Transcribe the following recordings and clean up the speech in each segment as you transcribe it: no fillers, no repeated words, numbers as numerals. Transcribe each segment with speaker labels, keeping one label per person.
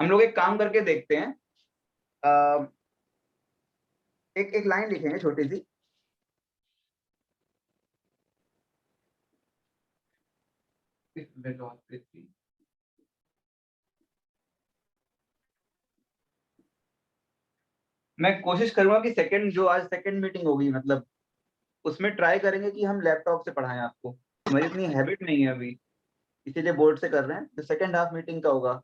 Speaker 1: हम लोग एक काम करके देखते हैं। एक एक लाइन लिखेंगे छोटी सी। वेलोसिटी मैं कोशिश करूंगा कि सेकंड जो आज सेकंड मीटिंग होगी, मतलब उसमें ट्राई करेंगे कि हम लैपटॉप से पढ़ाएं आपको। हमारी इतनी हैबिट नहीं है अभी, इसीलिए बोर्ड से कर रहे हैं। जो सेकंड हाफ मीटिंग का होगा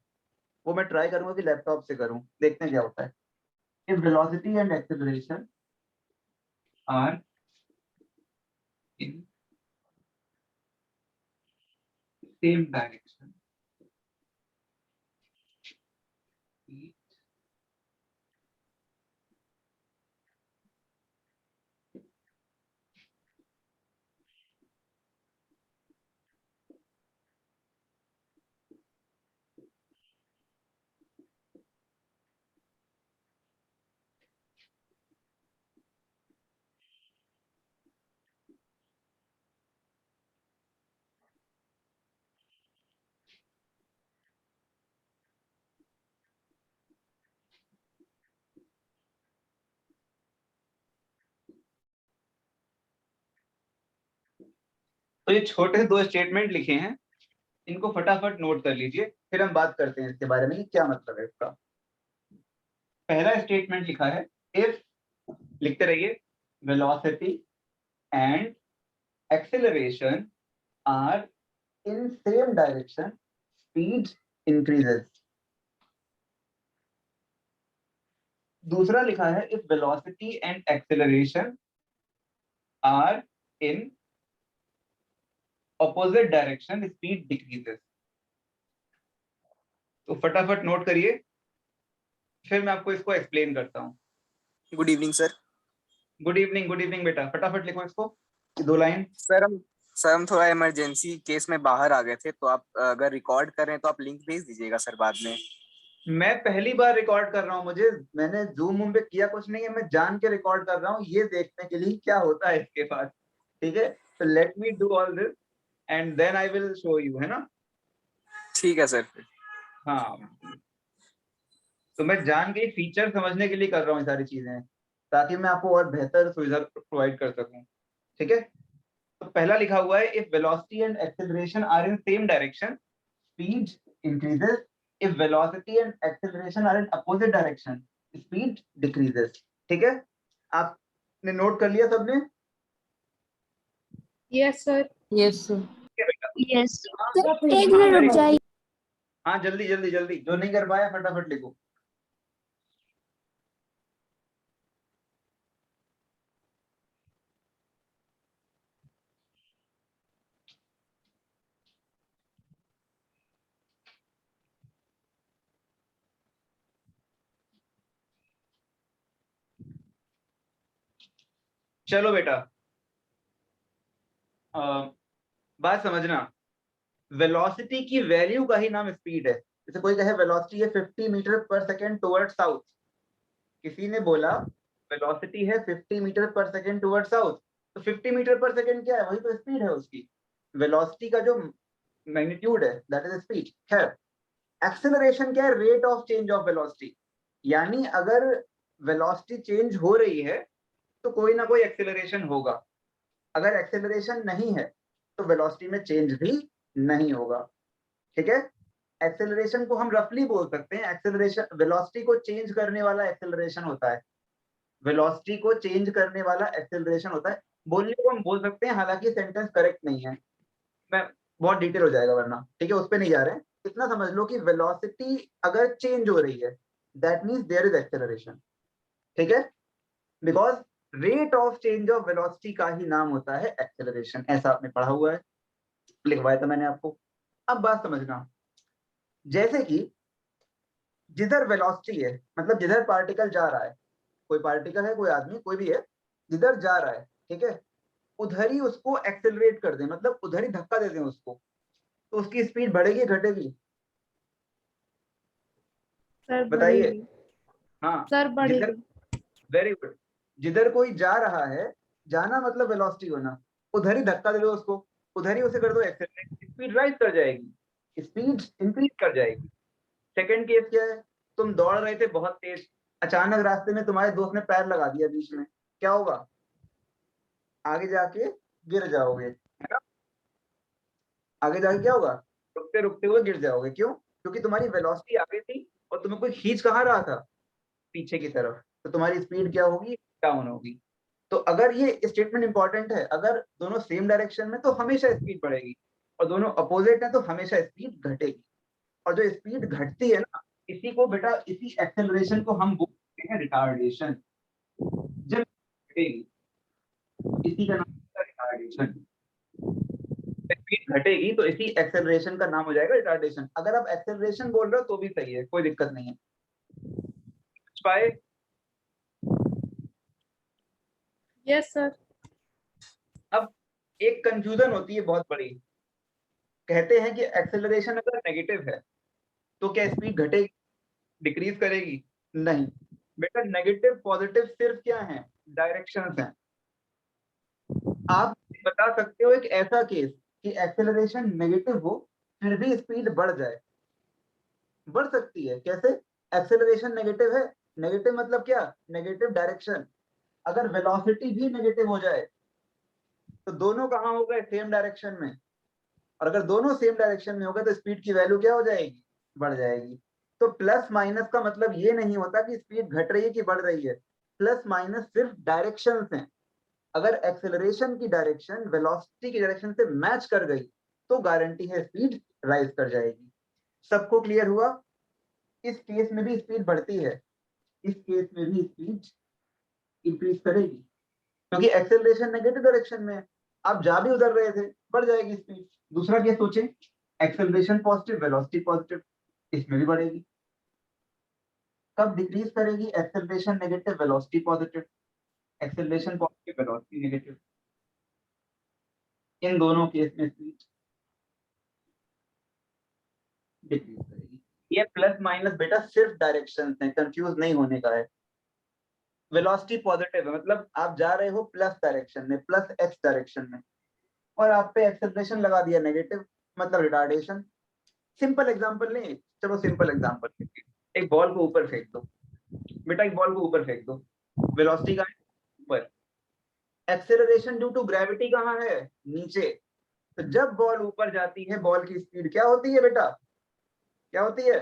Speaker 1: वो मैं ट्राई करूंगा कि लैपटॉप से करूं, देखते हैं क्या होता है। If velocity and acceleration are in same direction, तो ये छोटे दो स्टेटमेंट लिखे हैं, इनको फटाफट नोट कर लीजिए, फिर हम बात करते हैं इसके बारे में कि क्या मतलब है इसका। पहला स्टेटमेंट लिखा है, इफ, लिखते रहिए, velocity and acceleration are in same direction, speed increases. दूसरा लिखा है, if velocity and acceleration are in opposite direction, speed decreases. तो फटाफट नोट करिए, फिर मैं आपको इसको एक्सप्लेन करता हूँ।
Speaker 2: Good evening sir.
Speaker 1: Good evening बेटा, फटाफट लिखो इसको, दो लाइन।
Speaker 2: सर हम थोड़ा इमरजेंसी केस में बाहर आ गए थे, तो आप अगर रिकॉर्ड कर रहे हैं तो आप लिंक भेज दीजिएगा सर बाद में।
Speaker 1: मैं पहली बार रिकॉर्ड कर रहा हूँ, मैंने जूम पे किया कुछ नहीं है, मैं जान के रिकॉर्ड कर रहा हूँ ये देखने के लिए क्या होता है इसके बाद। ठीक है, तो let me do all this and then I will show you, है ना।
Speaker 2: ठीक है सर।
Speaker 1: हाँ, तो मैं जान के फीचर समझने के लिए कर रहा हूँ ये सारी चीजें, ताकि मैं आपको और बेहतर सुविधा प्रोवाइड कर सकूं। ठीक है, तो पहला लिखा हुआ है, if velocity and acceleration are in same direction, speed increases. If velocity and acceleration are in opposite direction, speed decreases. ठीक है, आपने नोट कर लिया सबने?
Speaker 3: Yes sir. Yes sir.
Speaker 4: Yes एक मिनट रुक जाइए।
Speaker 1: हाँ, जल्दी जल्दी जल्दी, जो नहीं कर पाया फटाफट लिखो। चलो बेटा, बात समझना, वेलोसिटी की वैल्यू का ही नाम स्पीड है। जैसे कोई कहे वेलोसिटी है 50 मीटर पर सेकेंड टुवर्ड साउथ, किसी ने बोला वेलोसिटी है 50 मीटर पर सेकेंड टुवर्ड साउथ, तो 50 मीटर पर सेकेंड क्या है? वही तो स्पीड है उसकी। वेलोसिटी का जो मैग्नीट्यूड है दैट इज स्पीड। खैर, एक्सेलरेशन क्या है? Rate of change of velocity. यानी अगर वेलोसिटी चेंज हो रही है तो कोई ना कोई एक्सेलरेशन होगा। अगर एक्सेलरेशन नहीं है तो वेलोसिटी में चेंज भी नहीं होगा। ठीक है, एक्सेलरेशन को हम रफली बोल सकते हैं, एक्सेलरेशन वेलोसिटी को चेंज करने वाला एक्सेलरेशन होता है। वेलोसिटी को चेंज करने वाला एक्सेलरेशन होता है, बोलने को हम बोल सकते हैं, हालांकि सेंटेंस करेक्ट नहीं है, मैं बहुत डिटेल हो जाएगा वरना। ठीक है, उस पर नहीं जा रहे हैं, इतना समझ लो कि वेलोसिटी अगर चेंज हो रही है that means there is acceleration. ठीक है, because rate of change of velocity का ही नाम होता है एक्सेलरेशन, ऐसा आपने पढ़ा हुआ है, लिखवाया था मैंने आपको। अब बात समझना, जैसे कि जिधर वेलोसिटी है, मतलब जिधर पार्टिकल जा रहा है, कोई पार्टिकल है, कोई आदमी, कोई भी है, जिधर जा रहा है, ठीक है, उधर ही उसको एक्सेलरेट कर दें, मतलब उधर ही धक्का दे दें उसको, तो उसकी स्पीड बढ़ेगी घटेगी?
Speaker 3: सर
Speaker 1: बताइए।
Speaker 3: बढ़ेगी।
Speaker 1: हाँ,
Speaker 3: सर
Speaker 1: जिधर,
Speaker 3: बढ़ेगी।
Speaker 1: वेरी गुड, जिधर कोई जा रहा है, जाना मतलब वेलोसिटी होना, उधर ही धक्का दे दो उसको, उधर ही उसे कर दो एक्सेलरेट, स्पीड राइज कर जाएगी, स्पीड इंक्रीज कर जाएगी। सेकंड केस क्या है, तुम दौड़ रहे थे बहुत तेज, अचानक रास्ते में तुम्हारे दोस्त ने पैर लगा दिया बीच में, क्या होगा, आगे जाके गिर जाओगे, है ना? आगे जाके क्या होगा, रुकते रुकते हुए गिर जाओगे। क्यों? क्योंकि तुम्हारी वेलोसिटी आगे थी और तुम्हें कोई खींच कहाँ रहा था, पीछे की तरफ, तो तुम्हारी स्पीड क्या होगी, डाउन होगी। तो अगर ये स्टेटमेंट इंपॉर्टेंट है, अगर दोनों सेम डायरेक्शन में तो हमेशा स्पीड बढ़ेगी, और दोनों अपोजिट है तो हमेशा स्पीड घटेगी। और जो स्पीड घटती है ना, इसी को बेटा, इसी एक्सेलरेशन को हम बोलते हैं रिटार्डेशन। जब घटेगी, इसी का नाम है रिटार्डेशन। स्पीड घटेगी तो इसी एक्सेलरेशन का नाम हो जाएगा रिटार्डेशन। अगर आप एक्सेलरेशन बोल रहे हो तो भी सही है, कोई दिक्कत नहीं है। पाए?
Speaker 3: Yes sir.
Speaker 1: अब एक कंफ्यूजन होती है बहुत बड़ी, कहते हैं कि एक्सेलरेशन अगर नेगेटिव है तो क्या स्पीड घटेगी, डिक्रीज करेगी? नहीं बेटा, नेगेटिव पॉजिटिव सिर्फ क्या है, डायरेक्शंस हैं। आप बता सकते हो एक ऐसा केस कि एक्सेलरेशन नेगेटिव हो फिर भी स्पीड बढ़ जाए? बढ़ सकती है। कैसे? एक्सेलरेशन नेगेटिव है, नेगेटिव मतलब क्या, नेगेटिव डायरेक्शन। अगर वेलोसिटी भी नेगेटिव हो जाए तो दोनों कहाँ हो गए, सेम डायरेक्शन में। और अगर दोनों सेम डायरेक्शन में हो गए तो स्पीड की वैल्यू क्या हो जाएगी, बढ़ जाएगी। तो प्लस माइनस का मतलब ये नहीं होता कि स्पीड घट रही है कि बढ़ रही है, प्लस माइनस सिर्फ डायरेक्शंस हैं। अगर एक्सेलरेशन की डायरेक्शन वेलोसिटी की डायरेक्शन से मैच कर गई तो गारंटी है स्पीड राइज कर जाएगी। सबको क्लियर हुआ? इस केस में भी स्पीड बढ़ती है, इस केस में भी स्पीड इंक्रीज करेगी, क्योंकि एक्सेलरेशन नेगेटिव डायरेक्शन में है। आप जा भी उधर रहे थे, बढ़ जाएगी स्पीड। दूसरा केस सोचें, एक्सेलरेशन पॉजिटिव, वेलोसिटी पॉजिटिव, इसमें भी बढ़ेगी। कब डिक्रीज करेगी? Acceleration negative, velocity positive, acceleration positive, velocity negative. इन दोनों केस में स्पीड डिक्रीज करेगी। ये प्लस माइनस बेटा सिर्फ डायरेक्शन है, कंफ्यूज नहीं होने का है। वेलोसिटी पॉजिटिव है मतलब आप जा रहे हो प्लस डायरेक्शन में, प्लस एक्स डायरेक्शन में, और आप पे एक्सेलरेशन लगा दिया नेगेटिव, मतलब रिटार्डेशन। सिंपल एग्जांपल नहीं, चलो सिंपल एग्जांपल लेते हैं। एक बॉल को ऊपर फेंक दो बेटा, एक बॉल को ऊपर फेंक दो, वेलोसिटी कहाँ है, ऊपर। एक्सेलरेशन ड्यू टू ग्रेविटी कहाँ है, नीचे। तो जब बॉल ऊपर जाती है, बॉल की स्पीड क्या होती है बेटा, क्या होती है,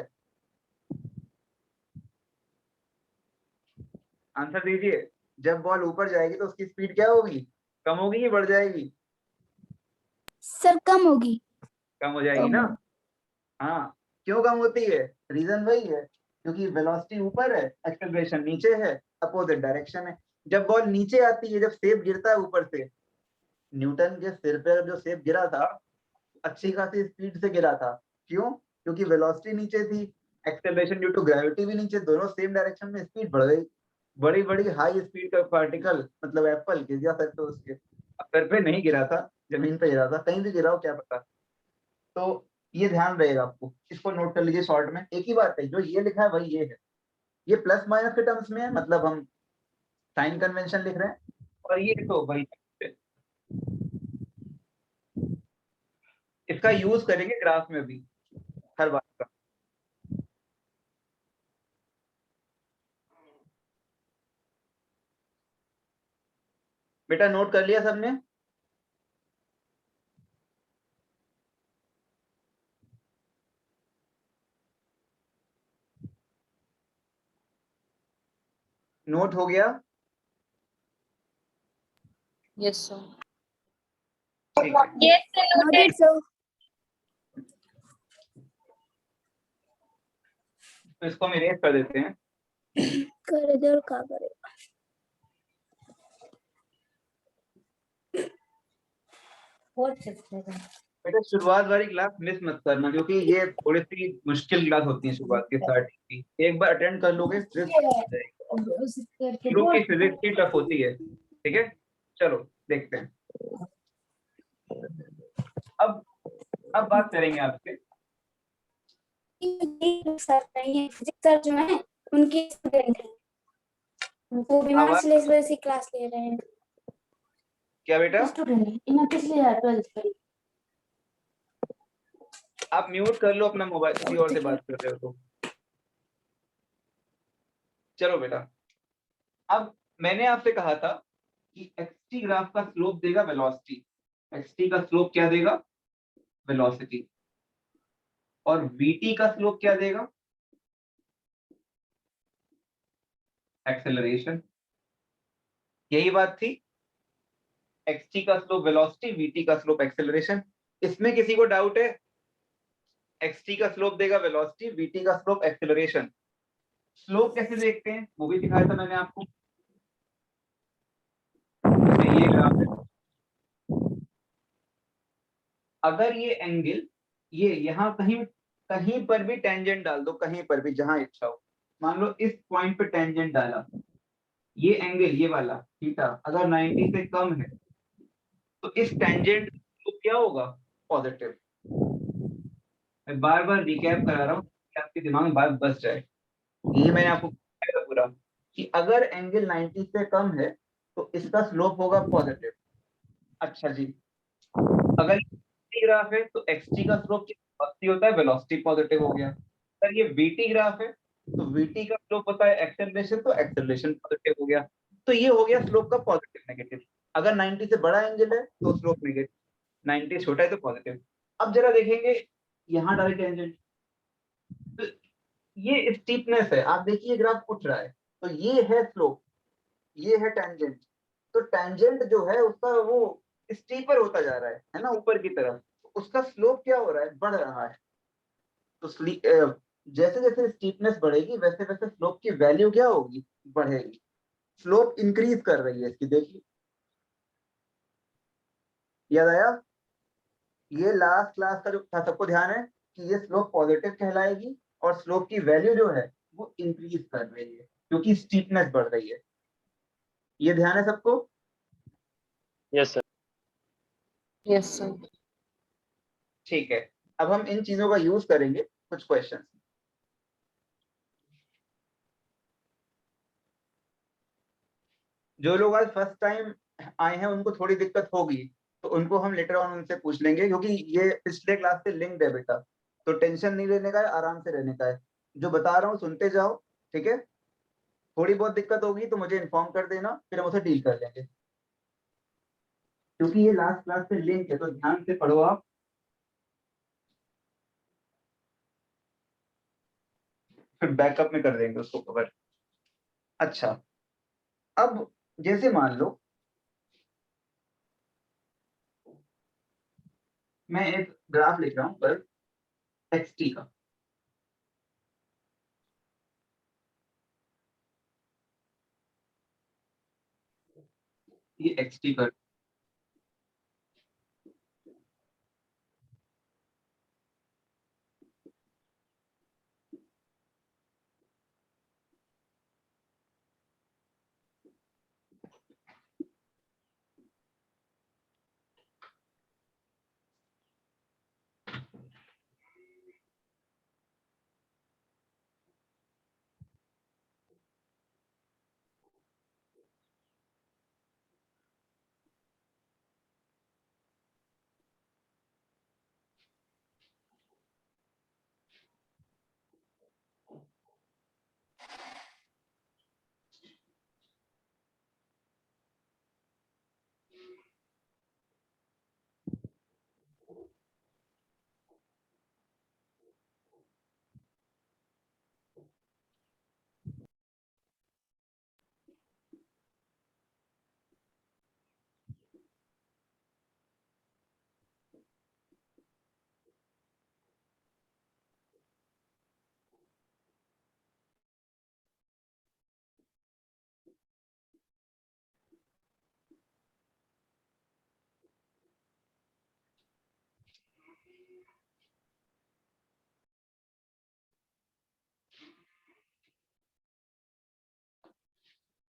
Speaker 1: आंसर दीजिए। जब बॉल ऊपर जाएगी तो उसकी स्पीड क्या होगी, कम होगी कि बढ़ जाएगी?
Speaker 4: सर कम होगी।
Speaker 1: कम हो जाएगी ना। हाँ, क्यों कम होती है? रीजन वही है, क्योंकि वेलोसिटी ऊपर है, एक्सेलरेशन नीचे है, अपोजिट डायरेक्शन है। जब बॉल नीचे आती है, जब सेब गिरता है ऊपर से, न्यूटन के सिर पे जो सेब गिरा था अच्छी खासी स्पीड से गिरा था। क्यों? क्योंकि वेलोसिटी नीचे थी, एक्सेलरेशन ड्यू टू ग्रेविटी भी नीचे, दोनों सेम डायरेक्शन में, स्पीड बढ़ गई। बड़ी बड़ी हाई स्पीड का पार्टिकल मतलब एप्पल गिर गया सर पे, उसके सर पे नहीं गिरा था, जमीन पे गिरा था, कहीं भी गिरा हो क्या पता। तो ये ध्यान रहेगा आपको, इसको नोट कर लीजिए शॉर्ट में। एक ही बात है, जो ये लिखा है वही ये है। ये प्लस माइनस के टर्म्स में है, मतलब हम साइन कन्वेंशन लिख रहे हैं, और ये तो वही है। इसका यूज करेंगे ग्राफ में भी हर बात का। बेटा नोट कर लिया सबने? नोट हो गया?
Speaker 3: Yes sir.
Speaker 1: ठीक है,
Speaker 4: नोटेड सर।
Speaker 1: तो इसको हम इरेज कर देते हैं।
Speaker 4: कर दे और क्या करे।
Speaker 1: बेटा शुरुआत वाली क्लास मिस मत करना, क्योंकि ये थोड़ी सी मुश्किल क्लास होती है शुरुआत की, स्टार्टिंग की। एक बार अटेंड कर लोगे फिर शुरू की फिजिक्स की टफ होती है। ठीक है, चलो देखते हैं। अब बात करेंगे आपसे।
Speaker 4: सर जो है उनकी स्टूडेंट है, वो भी
Speaker 1: आवाज
Speaker 4: वैसी क्लास ले रहे हैं।
Speaker 1: क्या बेटा?
Speaker 4: स्टूडेंट है, इन्हें पिछले यार 12th पढ़ी।
Speaker 1: आप म्यूट कर लो अपना मोबाइल, किसी और से बात कर रहे हो तो। चलो बेटा, अब मैंने आपसे कहा था कि xt ग्राफ का स्लोप देगा वेलोसिटी, xt का स्लोप क्या देगा, वेलोसिटी, और vt का स्लोप क्या देगा, एक्सेलरेशन। यही बात थी, xt का स्लोप वेलोसिटी, vt का स्लोप एक्सेलरेशन। इसमें किसी को डाउट है? xt का स्लोप देगा वेलोसिटी, vt का स्लोप एक्सेलरेशन। स्लोप कैसे देखते हैं वो भी सिखाया था मैंने आपको। जैसे ये ग्राफ है, अगर ये एंगल, ये यहाँ कहीं कहीं पर भी टेंजेंट डाल दो, कहीं पर भी जहां इच्छा हो, मान लो इस पॉइंट पे टेंजेंट डाला, ये एंगल ये वाला थीटा अगर 90 से कम है तो इस टेंजेंट को क्या होगा, पॉजिटिव। मैं बार बार रिकैप करा रहा हूँ कि आपके दिमाग में बात बस जाए। ये मैंने आपको बताया था पूरा कि अगर एंगल 90 से कम है तो इसका स्लोप होगा पॉजिटिव। अच्छा जी, अगर ग्राफ है तो xt का स्लोप पॉजिटिव होता है, वेलोसिटी पॉजिटिव हो गया। अगर ये vt ग्राफ है तो vt का स्लोप होता है एक्सेलरेशन, तो एक्सेलरेशन पॉजिटिव हो गया। तो ये हो गया स्लोप का पॉजिटिव नेगेटिव। अगर 90 से बड़ा एंगल है तो स्लोप नेगेटिव, 90 छोटा है तो पॉजिटिव। अब जरा देखेंगे यहाँ डाली टेंजेंट, तो ये स्टीपनेस है, आप देखिए ग्राफ उठ रहा है, तो ये है स्लोप, ये है टेंजेंट। तो टेंजेंट जो है उसका वो स्टीपर होता जा रहा है ना, ऊपर की तरफ, उसका स्लोप क्या हो रहा है, बढ़ रहा है। तो जैसे जैसे स्टीपनेस बढ़ेगी वैसे वैसे स्लोप की वैल्यू क्या होगी, बढ़ेगी। स्लोप इंक्रीज कर रही है इसकी, देखिए याद आया। ये लास्ट क्लास का जो था, सबको ध्यान है कि ये स्लोप पॉजिटिव कहलाएगी और स्लोप की वैल्यू जो है वो इंक्रीज कर रही है क्योंकि स्टीपनेस बढ़ रही है। ये ध्यान है सबको?
Speaker 5: Yes sir.
Speaker 3: Yes, sir.
Speaker 1: ठीक है, अब हम इन चीजों का यूज करेंगे कुछ क्वेश्चन। जो लोग आज फर्स्ट टाइम आए हैं उनको थोड़ी दिक्कत होगी, तो उनको हम लेटर ऑन उनसे पूछ लेंगे, क्योंकि ये पिछले क्लास से लिंक्ड है बेटा, तो टेंशन नहीं लेने का है, आराम से रहने का है। जो बता रहा हूँ सुनते जाओ, ठीक है। थोड़ी बहुत दिक्कत होगी तो मुझे इन्फॉर्म कर देना, फिर हम उसे डील कर लेंगे, क्योंकि ये लास्ट क्लास से लिंक है, तो ध्यान से पढ़ो आप। फिर बैकअप में कर देंगे उसको कवर। अच्छा, अब जैसे मान लो मैं एक ग्राफ लिख रहा हूं पर xt का, ये xt का।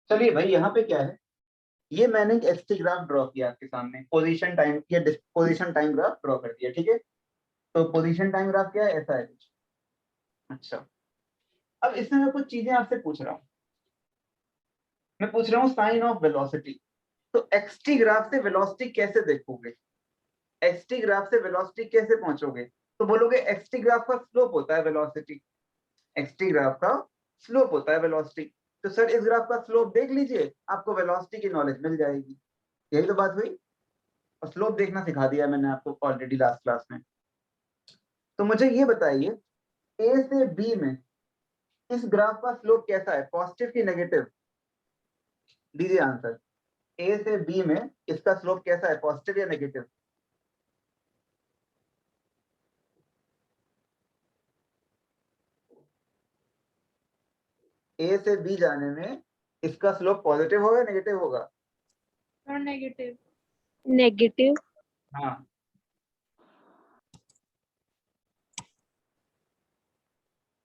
Speaker 1: चलिए भाई, यहाँ पे क्या है, ये मैंने एक xt ग्राफ ड्रॉ किया आपके सामने, पोजीशन टाइम या पोजीशन टाइम ग्राफ ड्रॉ कर दिया, ठीक है। तो पोजीशन टाइम ग्राफ क्या है, ऐसा है कुछ। अच्छा, अब इसमें मैं कुछ चीजें आपसे पूछ रहा हूँ। मैं पूछ रहा हूँ साइन ऑफ वेलोसिटी। तो xt ग्राफ से वेलोसिटी कैसे देखोगे, xt ग्राफ से वेलोसिटी कैसे पहुंचोगे? तो बोलोगे xt ग्राफ का स्लोप होता है वेलोसिटी, xt ग्राफ का स्लोप होता है वेलोसिटी। तो सर इस ग्राफ का स्लोप देख लीजिए, आपको वेलोसिटी की नॉलेज मिल जाएगी। यही तो बात हुई। और स्लोप देखना सिखा दिया मैंने आपको ऑलरेडी लास्ट क्लास में। तो मुझे ये बताइए, ए से बी में इस ग्राफ का स्लोप कैसा है, पॉजिटिव की नेगेटिव? दीजिए आंसर। ए से बी में इसका स्लोप कैसा है, पॉजिटिव या नेगेटिव? ए से बी जाने में इसका स्लोप पॉजिटिव होगा नेगेटिव होगा?
Speaker 3: और नेगेटिव। नेगेटिव।
Speaker 1: हाँ,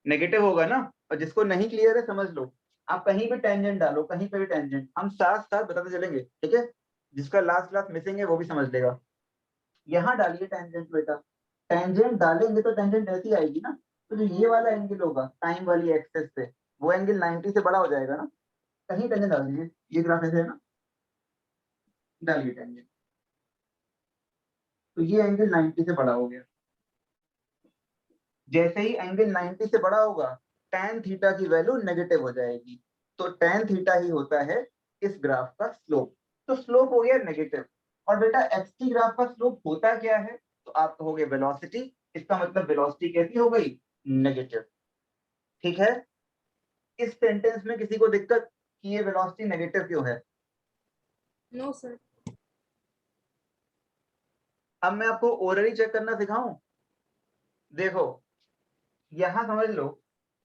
Speaker 1: नेगेटिव होगा ना। और जिसको नहीं क्लियर है समझ लो, आप कहीं भी टेंजेंट डालो, कहीं पे भी टेंजेंट, हम साथ साथ बताते चलेंगे, ठीक है? जिसका लास्ट क्लास मिसिंग है वो भी समझ लेगा। यहाँ डालिए टेंजेंट बेटा, टेंजेंट डालेंगे तो टेंजेंट ऐसी आएगी ना, तो जो ये वाला एंगल होगा टाइम वाली एक्सेस पे, वो एंगल 90 से बड़ा हो जाएगा ना। कहीं टेंजेंट डाल दीजिए, ये ग्राफ ऐसे है ना, डालिए टेंजेंट, तो ये एंगल 90 से बड़ा हो गया। जैसे ही एंगल 90 से बड़ा होगा, tan थीटा की वैल्यू नेगेटिव हो जाएगी। तो tan थीटा ही होता है इस ग्राफ का स्लोप। तो स्लोप हो गया नेगेटिव। और बेटा xt ग्राफ का स्लोप होता क्या है? तो आप कहोगे वेलोसिटी, इसका मतलब वेलोसिटी कैसी हो गई, नेगेटिव। ठीक है? इस सेंटेंस में किसी को दिक्कत कि ये वेलोसिटी नेगेटिव क्यों है?
Speaker 3: No sir.
Speaker 1: अब मैं आपको ओरली चेक करना सिखाऊं। देखो यहां समझ लो,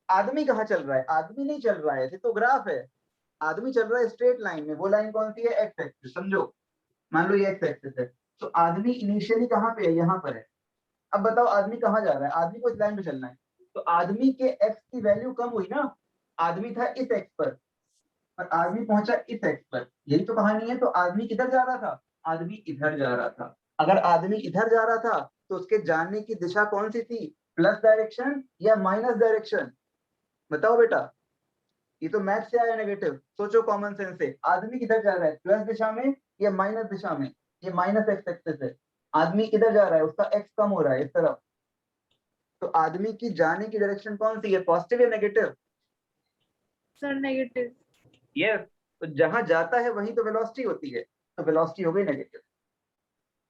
Speaker 1: आदमी कहाँ चल रहा है, आदमी नहीं चल रहा है, ये तो ग्राफ है। आदमी चल रहा है स्ट्रेट लाइन में, वो लाइन कौन सी है, एक्स एक्सिस, समझो। मान लो ये एक्स एक्सिस है, तो आदमी इनिशियली कहाँ पे है, यहाँ पर है। अब बताओ आदमी कहाँ जा रहा है, आदमी को इस लाइन पे चलना है, तो आदमी के एक्स की वैल्यू कम हुई ना। आदमी था इस एक्स पर और आदमी पहुंचा इस एक्स पर, यही तो कहानी है। तो आदमी किधर जा रहा था, आदमी इधर जा रहा था। अगर आदमी इधर जा रहा था तो उसके जाने की दिशा कौन सी थी, प्लस डायरेक्शन या माइनस डायरेक्शन? बताओ बेटा, ये तो मैथ से आया नेगेटिव, सोचो कॉमन सेंस से। आदमी किधर जा रहा है, प्लस दिशा में या माइनस दिशा में? ये माइनस एक्स एक्सिस है, आदमी किधर जा रहा है, उसका एक्स कम हो रहा है इस तरफ। तो आदमी की जाने की डायरेक्शन कौन सी है, पॉजिटिव या नेगेटिव?
Speaker 3: Sir negative.
Speaker 1: यस। तो जहां जाता है वहीं तो वेलोसिटी होती है, तो वेलोसिटी हो गई नेगेटिव।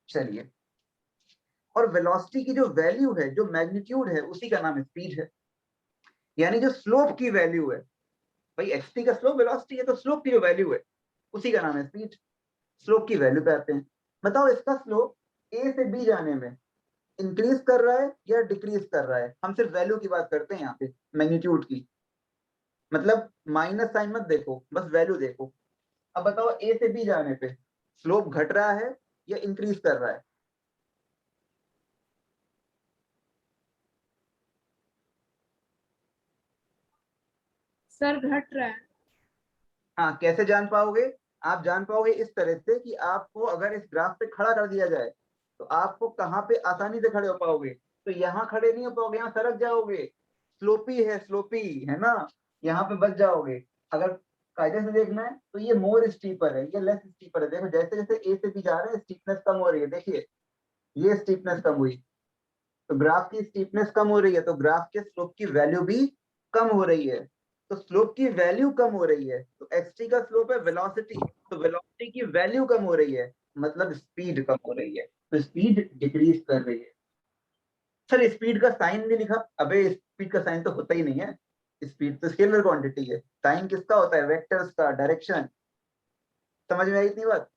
Speaker 1: चलिए, और वेलोसिटी की जो वैल्यू है, जो मैग्नीट्यूड है, उसी का नाम स्पीड है। यानी जो स्लोप की वैल्यू है, भाई एक्स का स्लोप वेलोसिटी है, तो स्लोप की जो वैल्यू है उसी का नाम है स्पीड। स्लोप की वैल्यू पे आते हैं। बताओ इसका स्लोप ए से बी जाने में इंक्रीज कर रहा है या डिक्रीज कर रहा है? हम सिर्फ वैल्यू की बात करते हैं यहाँ पे, मैग्नीट्यूड की। मतलब माइनस साइन मत देखो, बस वैल्यू देखो। अब बताओ ए से बी जाने पे स्लोप घट रहा है या इंक्रीज कर रहा है?
Speaker 3: सर घट रहा है।
Speaker 1: हाँ, कैसे जान पाओगे? आप जान पाओगे इस तरह से कि आपको अगर इस ग्राफ पे खड़ा कर दिया जाए तो आपको कहाँ पे आसानी से खड़े हो पाओगे। तो यहाँ खड़े नहीं हो पाओगे, यहाँ सरक जाओगे। स्लोपी है, स्लोपी है ना, यहाँ पे बच जाओगे। अगर कायदे से देखना है तो ये मोर स्टीपर है, ये लेस स्टीपर है। देखो जैसे जैसे ए से बी जा रहे हैं स्टीपनेस कम हो रही है, देखिए ये स्टीपनेस कम हुई, तो ग्राफ की स्टीपनेस कम हो रही है, तो ग्राफ के स्लोप की वैल्यू भी कम हो रही है। तो स्लोप की वैल्यू कम हो रही है, तो xt का स्लोप है वेलोसिटी, तो वेलोसिटी की वैल्यू कम हो रही है, मतलब स्पीड कम हो रही है, तो स्पीड डिक्रीज कर रही है। सर स्पीड का साइन नहीं लिखा, अबे स्पीड का साइन तो होता ही नहीं है, स्पीड तो स्केलर क्वांटिटी है। साइन किसका होता है, वेक्टर्स का, डायरेक्शन। समझ में आई इतनी बात?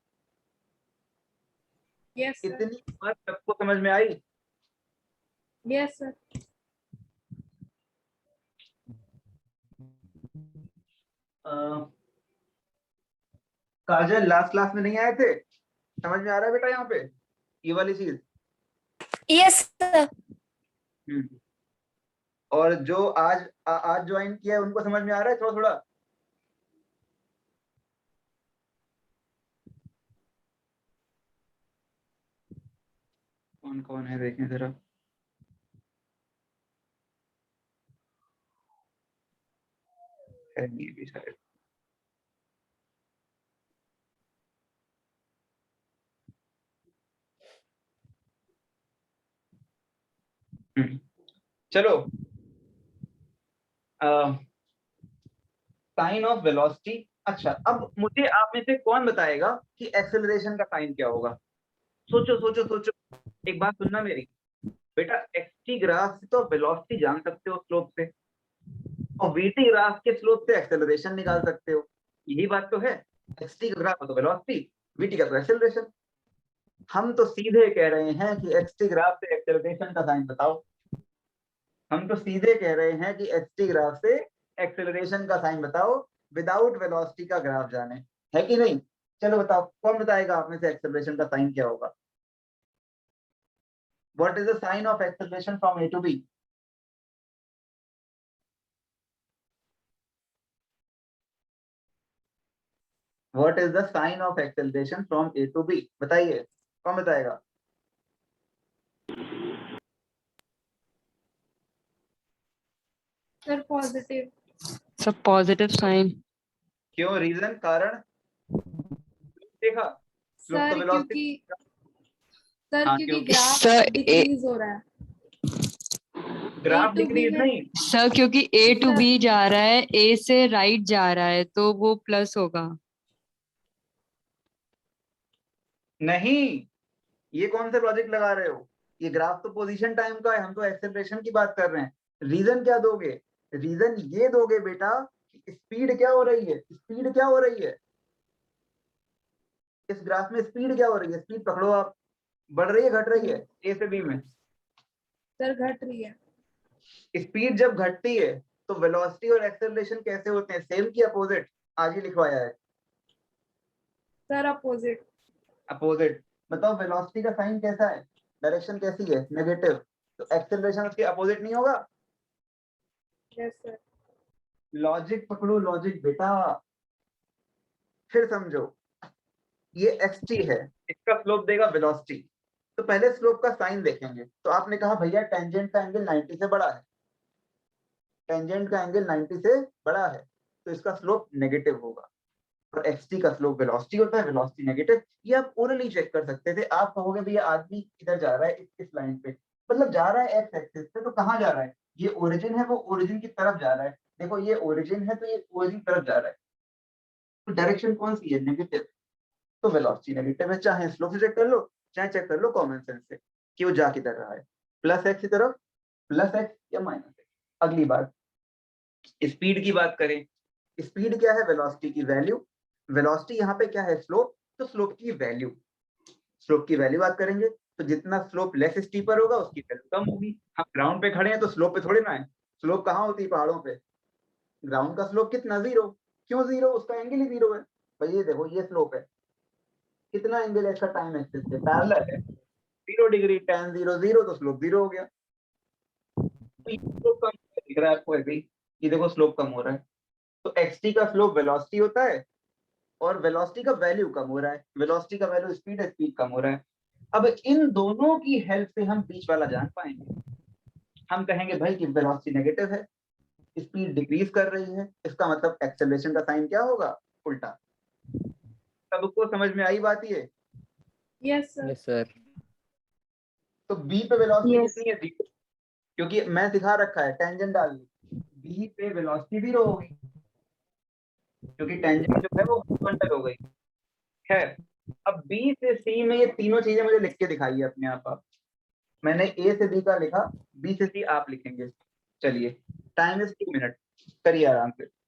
Speaker 3: Yes sir.
Speaker 1: इतनी बात सबको समझ में आई?
Speaker 3: Yes sir.
Speaker 1: Kajal last class में नहीं आए थे, समझ में आ रहा है बेटा यहाँ पे ये वाली चीज?
Speaker 4: Yes sir.
Speaker 1: और जो आज ज्वाइन किया है उनको समझ में आ रहा है थोड़ा थोड़ा? कौन कौन है देखें जरा। है नहीं भी शायद। चलो, साइन ऑफ वेलोसिटी। अच्छा, अब मुझे आप में से कौन बताएगा कि एक्सेलरेशन का साइन क्या होगा? सोचो सोचो सोचो, एक बात सुनना मेरी बेटा, एक्सटी ग्राफ से तो वेलोसिटी जान सकते हो स्लोप से, और वीटी ग्राफ के स्लोप से एक्सेलरेशन निकाल सकते हो। यही बात तो है, एक्सटी का ग्राफ तो वेलोसिटी, वीटी का तो एक्सेलरेशन। हम तो सीधे कह रहे हैं कि एक्सटी ग्राफ से एक्सेलरेशन का साइन बताओ। हम तो सीधे कह रहे हैं कि एक्सटी ग्राफ से एक्सेलरेशन का साइन बताओ, विदाउट वेलोसिटी का ग्राफ जाने, है कि नहीं? चलो बताओ, कौन बताएगा आप में से एक्सेलरेशन का साइन क्या होगा? What is the sign of acceleration from A to B? What is the sign of acceleration from A to B? बताइए, कौन बताएगा?
Speaker 3: Sir positive.
Speaker 6: Sir positive sign.
Speaker 1: क्यों? रीजन, कारण? देखा, स्लोप तो
Speaker 3: सर
Speaker 1: वेलोसिटी।
Speaker 3: क्योंकि सर
Speaker 1: हाँ,
Speaker 3: क्योंकि
Speaker 1: क्योंकि
Speaker 3: ग्राफ
Speaker 6: सर,
Speaker 3: डिक्रीज हो रहा है।
Speaker 1: Graph
Speaker 3: A to B
Speaker 1: decrease
Speaker 3: में-
Speaker 1: नहीं,
Speaker 6: सर क्योंकि ए टू
Speaker 3: सर-
Speaker 6: बी जा रहा है, ए से राइट जा रहा है तो वो प्लस होगा।
Speaker 1: नहीं, ये कौन से लॉजिक लगा रहे हो? ये ग्राफ तो पोजीशन टाइम का है, हम तो एक्सेलरेशन की बात कर रहे हैं। रीजन क्या दोगे? रीजन ये दोगे बेटा कि स्पीड क्या हो रही है, स्पीड क्या हो रही है इस ग्राफ में, स्पीड क्या हो रही है? स्पीड पकड़ो आप, बढ़ रही है घट रही है ए से बी में?
Speaker 3: सर घट रही है।
Speaker 1: स्पीड जब घटती है तो वेलोसिटी और एक्सेलरेशन कैसे होते हैं? सेम की अपोजिट? आज ही लिखवाया है,
Speaker 3: सर अपोजिट।
Speaker 1: अपोजिट। बताओ वेलोसिटी का साइन कैसा है, डायरेक्शन कैसी है? नेगेटिव। तो एक्सेलरेशन उसके अपोजिट नहीं होगा?
Speaker 3: Yes sir.
Speaker 1: लॉजिक पकड़ो, लॉजिक बेटा। फिर समझो, ये xt है, इसका स्लोप देगा वेलोसिटी, तो पहले स्लोप का साइन देखेंगे। तो आपने कहा भैया टेंजेंट का एंगल 90 से बड़ा है, टेंजेंट का एंगल 90 से बड़ा है, तो इसका स्लोप नेगेटिव होगा। और xt का स्लोप वेलोसिटी होता है, वेलोसिटी नेगेटिव। ये आप ओरली चेक कर सकते थे। आप कहोगे भैया आदमी किधर जा रहा है, इस लाइन पे, मतलब जा रहा है एक्स एक्सिस पे, तो कहाँ जा रहा है? ये ओरिजिन है, वो ओरिजिन की तरफ जा रहा है। देखो ये ओरिजिन है, तो ये ओरिजिन की तरफ जा रहा है, तो डायरेक्शन कौन सी है? नेगेटिव। तो वेलोसिटी नेगेटिव है, चाहे स्लोप से चेक कर लो, चाहे चेक कर लो कॉमन सेंस से कि वो जा किधर रहा है, प्लस एक्स की तरफ, प्लस एक्स या माइनस एक्स। अगली बात, स्पीड की बात करें। स्पीड क्या है? वेलोसिटी की वैल्यू। वेलोसिटी यहाँ पे क्या है? स्लोप। तो स्लोप की वैल्यू, स्लोप की वैल्यू बात करेंगे, तो जितना स्लोप लेस स्टीपर होगा उसकी वैल्यू कम होगी। हम ग्राउंड पे खड़े हैं तो स्लोप पे थोड़ी ना है। स्लोप कहाँ होती है? पहाड़ों पे। ग्राउंड का स्लोप कितना? 0। क्यों 0? उसका एंगल ही 0 है। भाई ये देखो, ये स्लोप है, कितना एंगल है इसका? टाइम एक्सिस से पैरेलल है, 0 डिग्री, tan 0 0, तो स्लोप 0 हो गया। तो ये स्लोप कम दिख रहा है आपको ऐसे ही, ये देखो स्लोप कम हो रहा है। तो xt का स्लोप वेलोसिटी होता है, और वेलोसिटी का वैल्यू कम हो रहा है। वेलोसिटी का वैल्यू स्पीड है, स्पीड कम हो रहा है। अब इन दोनों की हेल्प से हम बीच वाला जान पाएंगे। हम कहेंगे भाई कि वेलोसिटी नेगेटिव है, स्पीड डिक्रीज कर रही है, इसका मतलब एक्सेलरेशन का साइन क्या होगा? उल्टा। सबको समझ में आई बात ये?
Speaker 3: Yes sir.
Speaker 5: Yes, sir.
Speaker 1: तो बी पे वेलोसिटी
Speaker 6: Yes.
Speaker 1: कितनी है? 0, क्योंकि मैं दिखा रखा है टेंजेंट डाल दी। बी पे वेलोसिटी 0 होगी, क्योंकि टेंजेंट जो है वो हॉरिजॉन्टल हो गई। खैर, अब बी से सी में ये तीनों चीजें मुझे लिख के दिखाइए अपने आप। मैंने ए से बी का लिखा, बी से सी आप लिखेंगे। चलिए, टाइम इज 2 मिनट, करिए आराम से।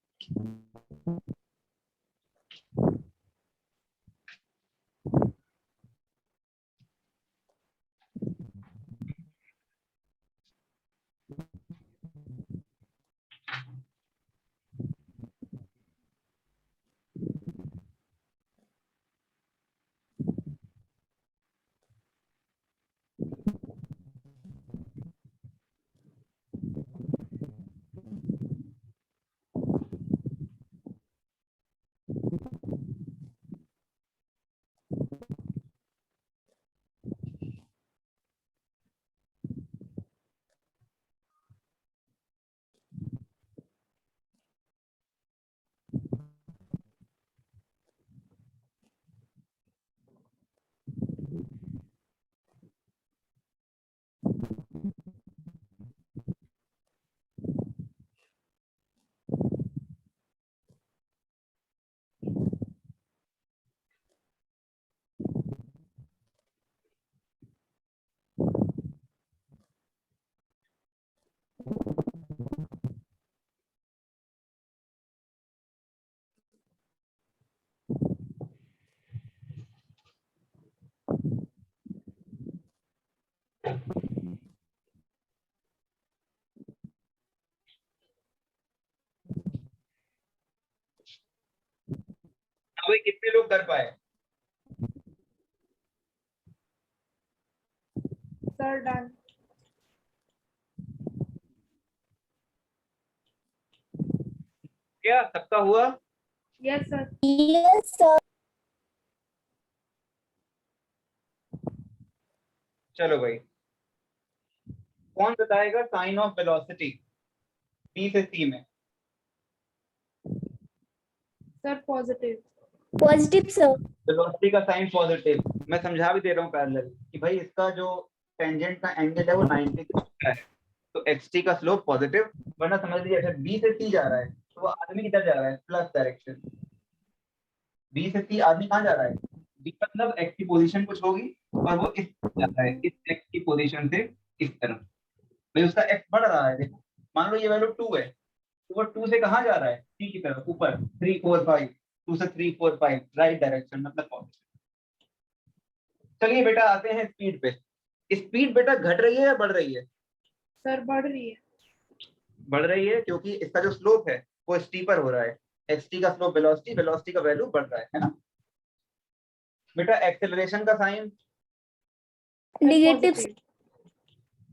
Speaker 1: कर पाए?
Speaker 3: Sir done.
Speaker 1: क्या सबका हुआ?
Speaker 3: Yes sir.
Speaker 4: Yes, sir.
Speaker 1: चलो भाई, कौन बताएगा साइन ऑफ वेलोसिटी बी से सी में?
Speaker 3: Sir positive.
Speaker 4: Positive, sir.
Speaker 1: Velocity का साइन पॉजिटिव। मैं समझा भी दे रहा हूँ पैरेलल कि भाई इसका जो टेंजेंट का एंगल है वो 90 का है, तो xt का स्लोप पॉजिटिव। वरना समझ लीजिए अच्छा बी से सी जा रहा है तो वो आदमी किधर जा रहा है? Plus direction. बी से सी आदमी कहाँ जा रहा है? बी मतलब x की पोजीशन कुछ होगी और वो इस जा रहा है, इस x की पोजीशन से इस तरफ। भाई उसका x बढ़ रहा है, देखो मान लो ये वैल्यू 2 है तो वो 2 से कहाँ जा रहा है? c की तरफ ऊपर 3 4 5, 2 से 3 4 5 राइट डायरेक्शन मतलब पॉजिटिव। चलिए बेटा आते हैं स्पीड पे। स्पीड बेटा घट रही है या बढ़ रही है?
Speaker 3: सर बढ़ रही है।
Speaker 1: बढ़ रही है क्योंकि इसका जो स्लोप है वो स्टीपर हो रहा है। xt का स्लोप वेलोसिटी, वेलोसिटी का वैल्यू बढ़ रहा है ना? बेटा एक्सेलरेशन का साइन
Speaker 4: Negative.
Speaker 3: Positive.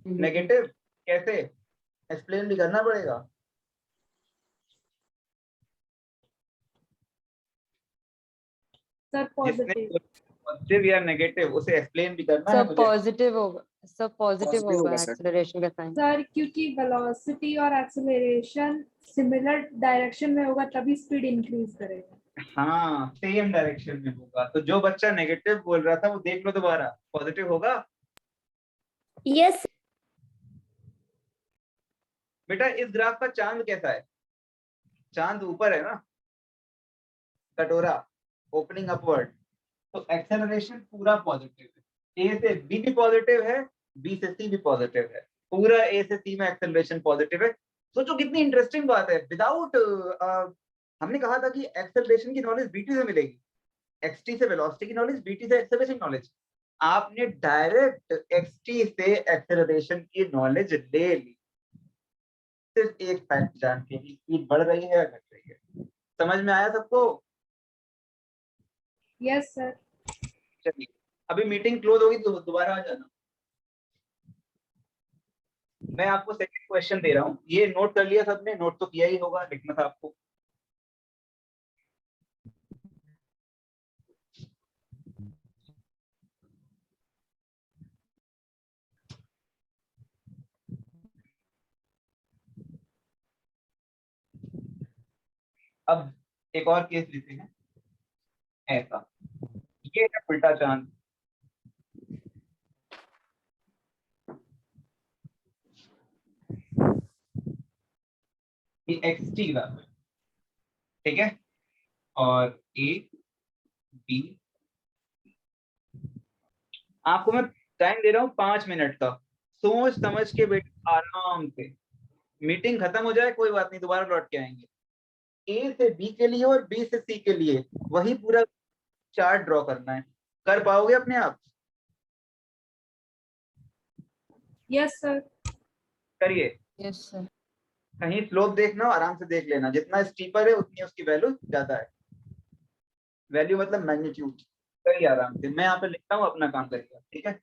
Speaker 1: नेगेटिव। कैसे? एक्सप्लेन भी करना पड़ेगा।
Speaker 3: सर
Speaker 1: जिसने
Speaker 3: पॉजिटिव।
Speaker 1: पॉजिटिव या नेगेटिव उसे एक्सप्लेन भी करना है
Speaker 6: सब
Speaker 1: मुझे।
Speaker 6: पॉजिटिव होगा, सब पॉजिटिव
Speaker 2: Positive
Speaker 6: होगा
Speaker 2: होगा, sir.
Speaker 6: एक्सेलरेशन का साइन।
Speaker 3: सर क्योंकि वेलोसिटी और एक्सेलरेशन सिमिलर डायरेक्शन में होगा तभी स्पीड इंक्रीज करेगा।
Speaker 1: हाँ सेम डायरेक्शन में होगा। तो जो बच्चा नेगेटिव बोल रहा था वो देख लो दोबारा, पॉजिटिव होगा।
Speaker 4: Yes.
Speaker 1: बेटा इस ग्राफ का चांद कैसा है? चांद ऊपर है ना, कटोरा ओपनिंग अपवर्ड, तो एक्सेलरेशन पूरा पॉजिटिव है। ए से बी भी पॉजिटिव है, बी से सी भी पॉजिटिव है, पूरा ए से सी में एक्सेलरेशन पॉजिटिव है। सोचो कितनी इंटरेस्टिंग बात है। विदाउट हमने कहा था कि एक्सेलरेशन की नॉलेज बीटी से मिलेगी, एक्सटी से वेलोसिटी की नॉलेज, बीटी से एक्सेलरेशन नॉलेज। आपने डायरेक्ट एक्सटी से एक्सेलरेशन की नॉलेज ले ली सिर्फ एक फैक्ट जान के कि स्पीड बढ़ रही है या घट रही है। समझ में आया सबको?
Speaker 3: Yes sir.
Speaker 1: चलिए अभी मीटिंग क्लोज होगी तो दोबारा आ जाना। मैं आपको सेकंड क्वेश्चन दे रहा हूँ, ये नोट कर लिया सबने? नोट तो किया ही होगा, लिखना था आपको। अब एक और केस लेते हैं ऐसा। ये है उल्टा चांद, ये एक्सटी का, ठीक है, और ए बी। आपको मैं टाइम दे रहा हूँ 5 मिनट का, सोच समझ के बेटा आराम से। मीटिंग खत्म हो जाए कोई बात नहीं, दोबारा लौट के आएंगे। ए से बी के लिए और बी से सी के लिए वही पूरा चार्ट ड्रॉ करना है। कर पाओगे अपने आप?
Speaker 3: Yes sir.
Speaker 1: करिए।
Speaker 6: Yes sir.
Speaker 1: कहीं स्लोप देखना हो आराम से देख लेना, जितना स्टीपर है उतनी उसकी वैल्यू ज्यादा है। वैल्यू मतलब मैग्नीट्यूड। करिए आराम से, मैं यहाँ पे लिखता हूँ, अपना काम करिए, ठीक है।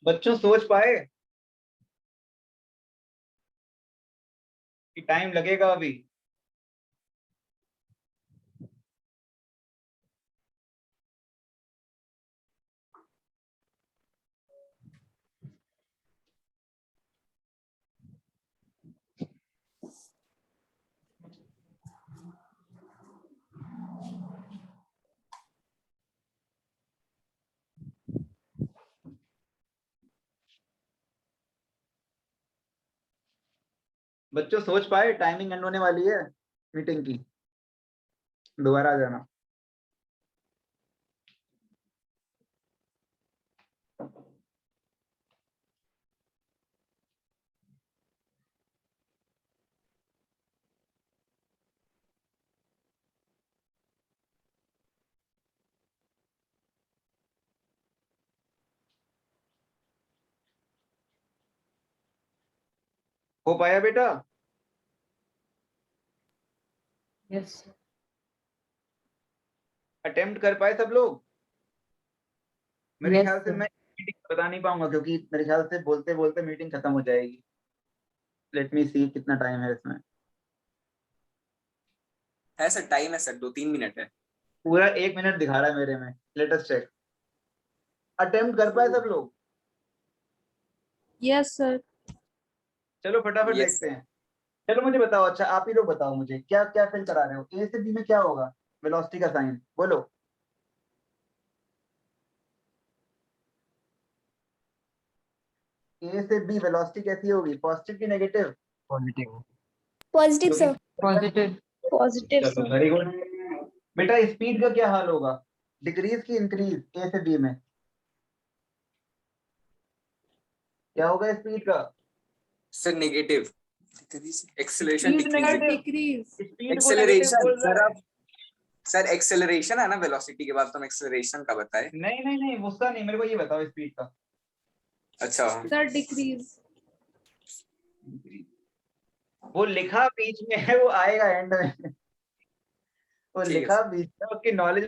Speaker 1: बच्चों सोच पाए कि टाइम लगेगा अभी? बच्चों सोच पाए? टाइमिंग एंड होने वाली है मीटिंग की, दोबारा आ जाना। हो पाया बेटा?
Speaker 6: यस
Speaker 1: अटेम्प्ट कर पाए सब लोग? मेरे
Speaker 6: Yes,
Speaker 1: ख्याल से
Speaker 6: sir.
Speaker 1: मैं मीटिंग बता नहीं पाऊंगा, क्योंकि मेरे ख्याल से बोलते बोलते मीटिंग खत्म हो जाएगी। लेट मी सी कितना टाइम है इसमें।
Speaker 2: है सर, टाइम है सर, 2-3 मिनट है।
Speaker 1: पूरा 1 मिनट दिखा रहा है मेरे में। Let us check. अटेम्प्ट कर पाए सब लोग?
Speaker 3: Yes sir.
Speaker 1: चलो फटाफट
Speaker 2: Yes,
Speaker 1: देखते
Speaker 2: sir.
Speaker 1: हैं। चलो मुझे बताओ, अच्छा आप ही लोग बताओ मुझे, क्या क्या फिल करा रहे हो? ए से बी में क्या होगा? वेलोसिटी का साइन बोलो। ए से बी वेलोसिटी कैसी होगी? पॉजिटिव की नेगेटिव?
Speaker 5: पॉजिटिव।
Speaker 4: पॉजिटिव
Speaker 1: जो कि
Speaker 4: सर।
Speaker 6: पॉजिटिव।
Speaker 3: पॉजिटिव
Speaker 1: चलो
Speaker 3: सर।
Speaker 1: Very good. बेटा स्पीड का क्या हाल होगा? डिक्रीज की इंक्रीज? ए से बी में क्या होगा स्पीड का?
Speaker 2: Sir negative. Acceleration
Speaker 1: speed
Speaker 2: decreasing.
Speaker 1: Negative?
Speaker 3: Decrease.
Speaker 1: Speed को नेगेटिव
Speaker 2: एक्सेलरेशन
Speaker 1: बोल
Speaker 2: सर,
Speaker 1: रहा है।
Speaker 2: आप सर एक्सेलरेशन है ना वेलोसिटी के बाद, तो हम एक्सेलरेशन का बताए।
Speaker 1: नहीं नहीं नहीं, उसका नहीं, मेरे को ये बताओ स्पीड का।
Speaker 2: अच्छा,
Speaker 3: सर डिक्रीज।
Speaker 1: वो लिखा बीच में है, वो आएगा एंड में। वो
Speaker 2: ठीक है
Speaker 1: लिखा
Speaker 2: सर।
Speaker 1: बीच में, उसकी नॉलेज